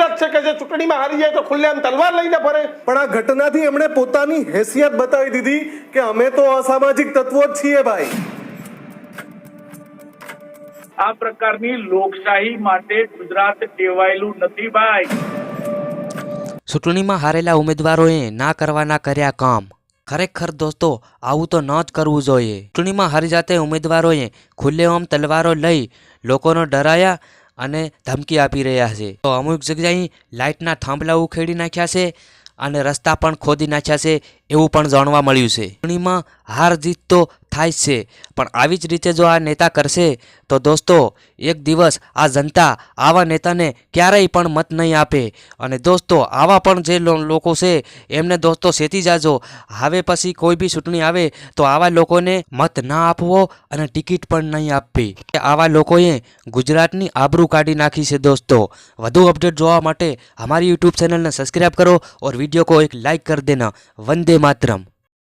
ગુજરાત છે કે જે ચૂંટણીમાં હારી જાય તો ખુલ્લેઆમ તલવાર લઈને ફરે? પણ આ ઘટનાથી એમણે પોતાની હેસિયત બતાવી દીધી કે અમે તો અસામાજિક તત્વો જ છીએ ભાઈ. આ પ્રકારની લોકશાહી માટે ગુજરાત ટેવાયેલું નથી ભાઈ. ચૂંટણીમાં હારેલા ઉમેદવારોએ ના કરવાના કર્યા કામ. ખરેખર દોસ્તો આવું તો ન જ કરવું જોઈએ. ચૂંટણીમાં હારી જાતે ઉમેદવારોએ ખુલ્લેઆમ તલવારો લઈ લોકોને ડરાયા અને ધમકી આપી રહ્યા છે. તો અમુક જગ્યાએ લાઇટના થાંભલા ઉખેડી નાખ્યા છે અને રસ્તા પણ ખોદી નાખ્યા છે એવું પણ જાણવા મળ્યું છે. ચૂંટણીમાં હાર જીત તો થાય છે, પણ આવી જ રીતે જો આ નેતા કરશે તો દોસ્તો એક દિવસ આ જનતા આવા નેતાને ક્યારેય પણ મત નહીં આપે. અને દોસ્તો આવા પણ જે લોકો છે એમને દોસ્તો સેતી જાજો. હવે પછી કોઈ બી ચૂંટણી આવે તો આવા લોકોને મત ના આપવો અને ટિકિટ પણ નહીં આપવી. આવા લોકોએ ગુજરાતની આબરૂ કાઢી નાખી છે દોસ્તો. વધુ અપડેટ જોવા માટે हमारी यूट्यूब चैनल ने सब्सक्राइब करो और वीडियो को एक लाइक कर देना. वंदे मातरम.